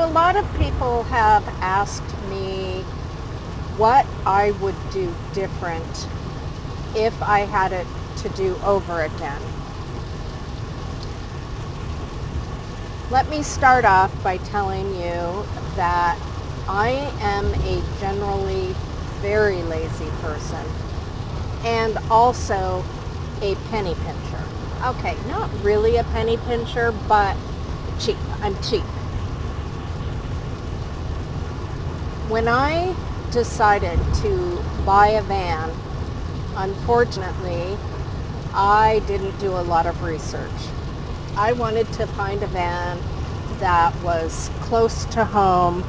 a lot of people have asked me what I would do different if I had it to do over again. Let me start off by telling you that I am a generally very lazy person and also a penny pincher. Okay, not really a penny pincher, but cheap. I'm cheap. When I decided to buy a van, unfortunately, I didn't do a lot of research. I wanted to find a van that was close to home,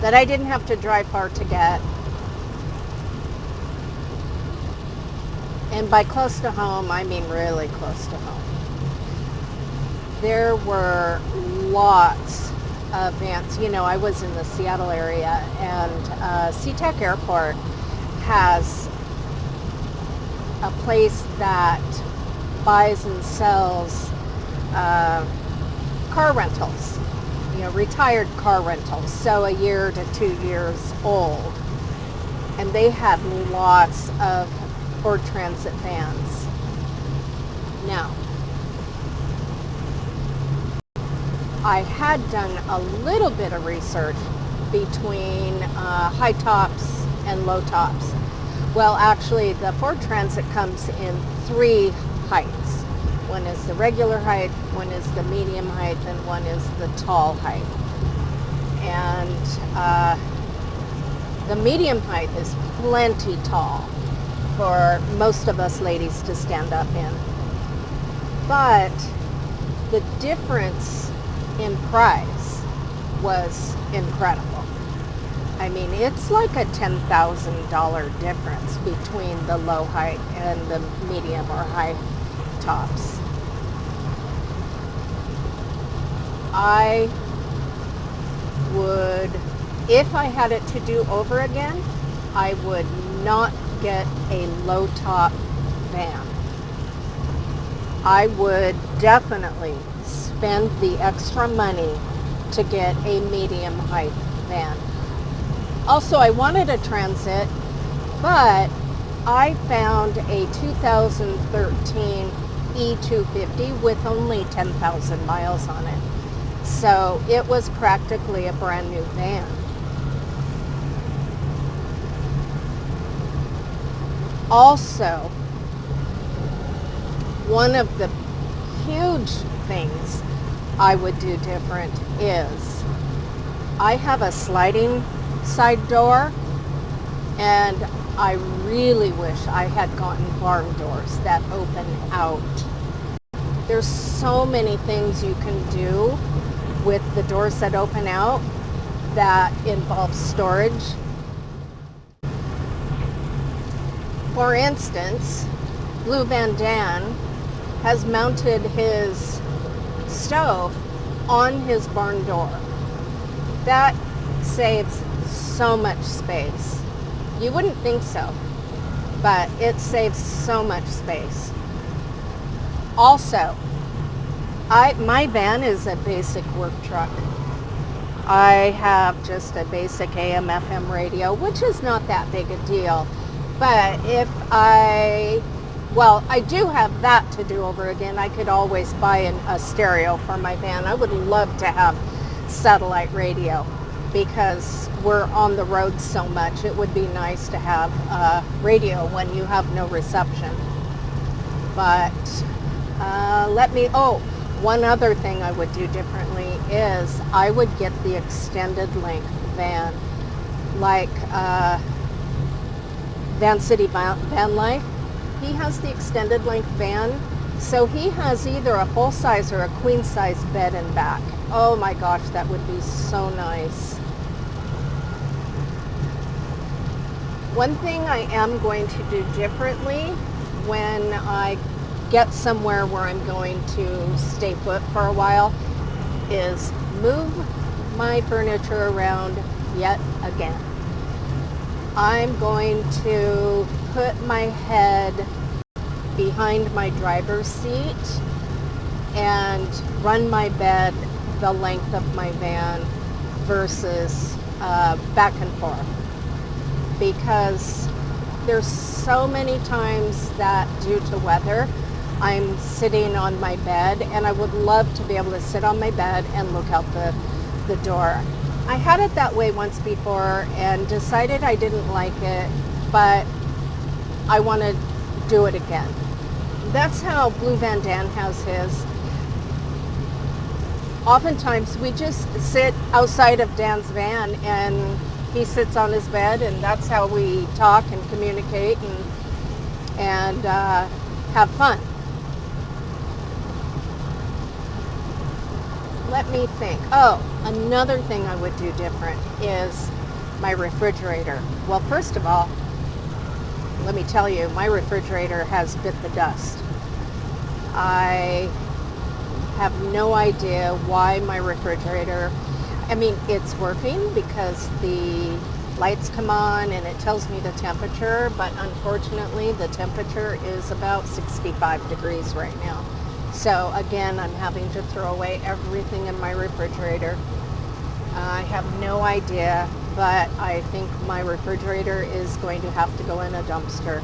that I didn't have to drive far to get. And by close to home, I mean really close to home. There were lots of vans. You know, I was in the Seattle area, and SeaTac Airport has a place that buys and sells car rentals, you know, retired car rentals, so a year to 2 years old. And they had lots of Ford Transit vans. Now, I had done a little bit of research between high tops and low tops. Well, actually, the Ford Transit comes in 3 heights. One is the regular height, one is the medium height, and one is the tall height. And the medium height is plenty tall for most of us ladies to stand up in. But the difference in price was incredible. I mean, it's like a $10,000 difference between the low height and the medium or high tops. I would, if I had it to do over again, I would not get a low top van. I would definitely spend the extra money to get a medium height van. Also, I wanted a Transit, but I found a 2013 E250 with only 10,000 miles on it. So it was practically a brand new van. Also, one of the huge things I would do different is I have a sliding side door, and I really wish I had gotten barn doors that open out. There's so many things you can do with the doors that open out that involve storage. For instance, Blue Van Dan has mounted his stove on his barn door. That saves so much space. You wouldn't think so, but it saves so much space. Also, my van is a basic work truck. I have just a basic AM/FM radio, which is not that big a deal. But if I do have that to do over again. I could always buy a stereo for my van. I would love to have satellite radio because we're on the road so much. It would be nice to have radio when you have no reception. But one other thing I would do differently is I would get the extended length van, like Vancity Van Life. He has the extended length van, so he has either a full size or a queen size bed and back. Oh my gosh, that would be so nice. One thing I am going to do differently when I get somewhere where I'm going to stay put for a while is move my furniture around yet again. I'm going to put my head behind my driver's seat and run my bed the length of my van versus back and forth, because there's so many times that due to weather I'm sitting on my bed, and I would love to be able to sit on my bed and look out the door. I had it that way once before and decided I didn't like it, but I want to do it again. That's how Blue Van Dan has his. Oftentimes we just sit outside of Dan's van and he sits on his bed, and that's how we talk and communicate and have fun. Let me think. Oh, another thing I would do different is my refrigerator. Well, first of all, let me tell you, my refrigerator has bit the dust. I have no idea why my refrigerator, I mean, it's working because the lights come on and it tells me the temperature, but unfortunately the temperature is about 65 degrees right now. So again, I'm having to throw away everything in my refrigerator. I have no idea, but I think my refrigerator is going to have to go in a dumpster.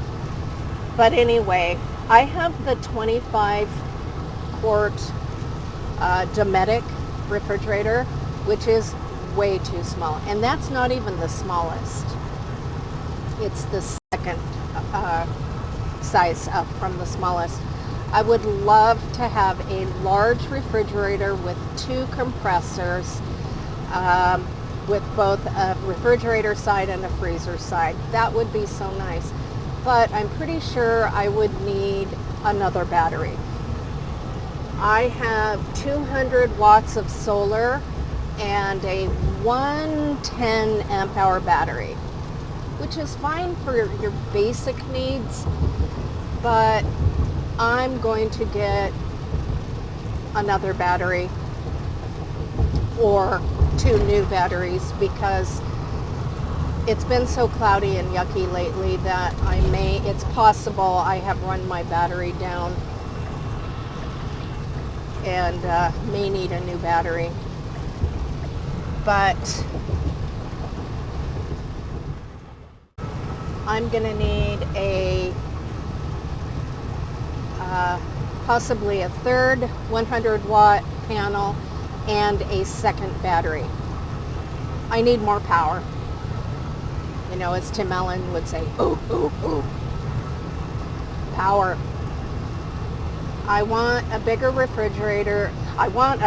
But anyway, I have the 25 quart Dometic refrigerator, which is way too small. And that's not even the smallest. It's the second size up from the smallest. I would love to have a large refrigerator with 2 compressors, with both a refrigerator side and a freezer side. That would be so nice. But I'm pretty sure I would need another battery. I have 200 watts of solar and a 110 amp hour battery, which is fine for your basic needs, but I'm going to get another battery or 2 new batteries, because it's been so cloudy and yucky lately that it's possible I have run my battery down and may need a new battery. But I'm gonna need a possibly a third 100 watt panel and a second battery. I need more power. You know, as Tim Allen would say, ooh, ooh, ooh. Power. I want a bigger refrigerator. I want.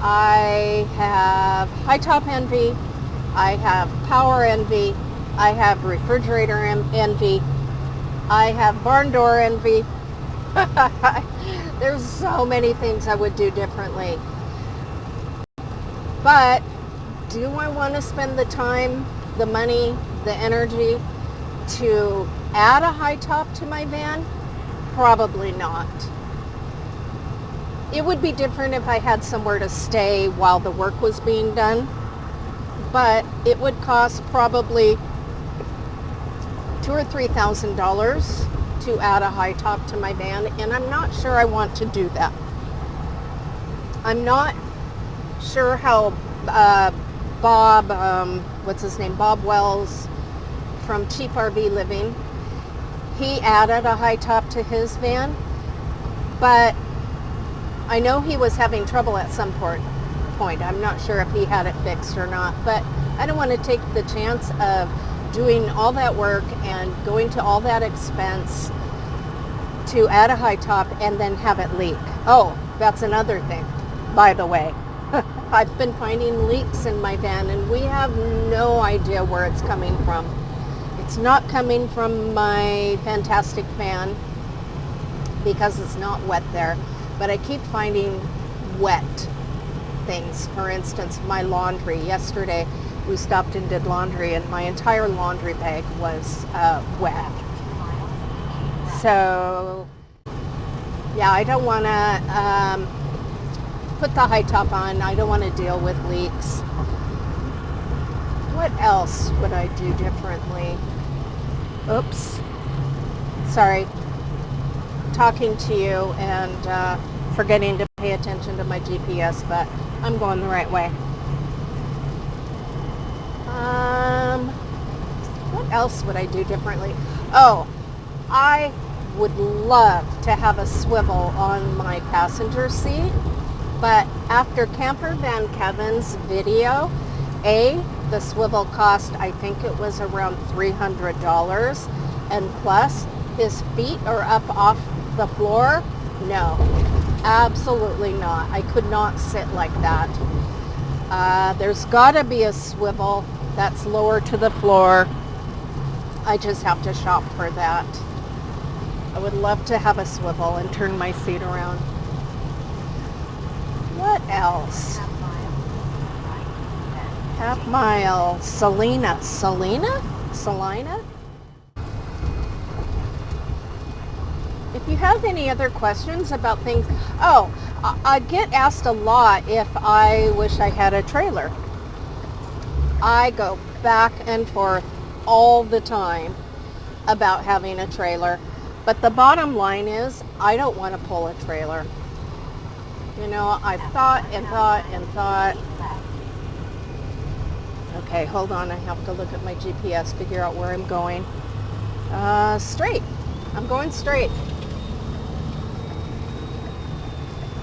I have high top envy. I have power envy. I have refrigerator envy. I have barn door envy. There's so many things I would do differently. But do I want to spend the time, the money, the energy to add a high top to my van? Probably not. It would be different if I had somewhere to stay while the work was being done, but it would cost probably $2,000 or $3,000 to add a high top to my van, and I'm not sure I want to do that. I'm not sure how Bob, what's his name, Bob Wells from Cheap RV Living, he added a high top to his van, but I know he was having trouble at some point. I'm not sure if he had it fixed or not, but I don't want to take the chance of doing all that work and going to all that expense to add a high top and then have it leak. Oh, that's another thing, by the way. I've been finding leaks in my van and we have no idea where it's coming from. It's not coming from my fantastic fan because it's not wet there, but I keep finding wet things. For instance, my laundry. Yesterday we stopped and did laundry and my entire laundry bag was wet. So yeah, I don't want to put the high top on. I don't want to deal with leaks. What else would I do differently? Oops. Sorry. talking to you and forgetting to pay attention to my GPS, but I'm going the right way. What else would I do differently? Oh, I would love to have a swivel on my passenger seat, but after Camper Van Kevin's video, the swivel cost, I think it was around $300, and plus his feet are up off the floor. No, absolutely not. I could not sit like that. There's gotta be a swivel that's lower to the floor. I just have to shop for that. I would love to have a swivel and turn my seat around. What else? Half mile. Salina. If you have any other questions about things, I get asked a lot if I wish I had a trailer. I go back and forth all the time about having a trailer, but the bottom line is I don't want to pull a trailer. You know, I've thought and thought and thought. Okay, hold on, I have to look at my GPS, figure out where I'm going. Straight. I'm going straight.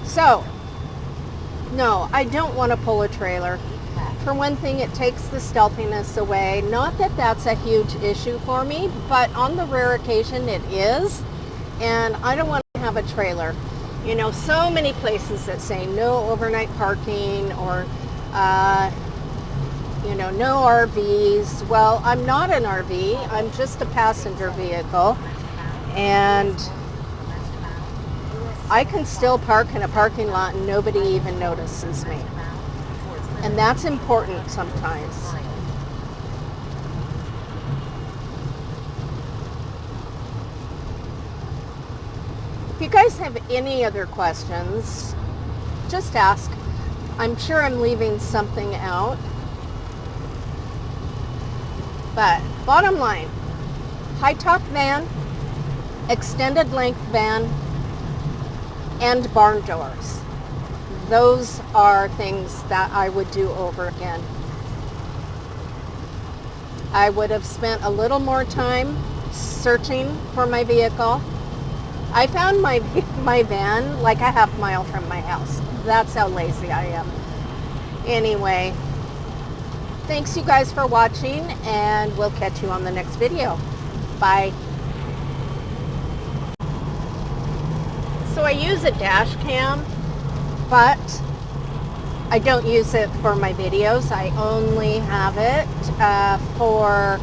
So, no, I don't want to pull a trailer. For one thing, it takes the stealthiness away. Not that that's a huge issue for me, but on the rare occasion it is. And I don't want to have a trailer. You know, so many places that say no overnight parking or, no RVs. Well, I'm not an RV. I'm just a passenger vehicle. And I can still park in a parking lot and nobody even notices me. And that's important sometimes. If you guys have any other questions, just ask. I'm sure I'm leaving something out. But bottom line, high top van, extended length van, and barn doors. Those are things that I would do over again. I would have spent a little more time searching for my vehicle. I found my van like a half mile from my house. That's how lazy I am. Anyway, thanks you guys for watching, and we'll catch you on the next video. Bye. So I use a dash cam, but I don't use it for my videos. I only have it for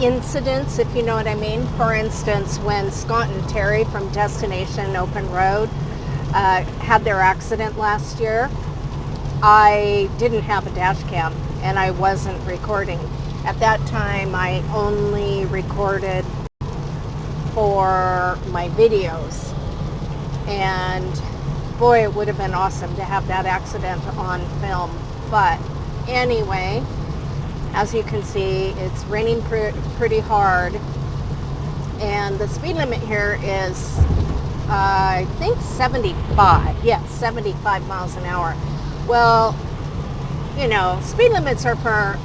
incidents, if you know what I mean. For instance, when Scott and Terry from Destination Open Road had their accident last year, I didn't have a dash cam and I wasn't recording. At that time, I only recorded for my videos. And boy, it would have been awesome to have that accident on film. But anyway, as you can see, it's raining pretty hard. And the speed limit here is, I think 75. Yes, 75 miles an hour. Well, you know, speed limits are for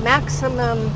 maximum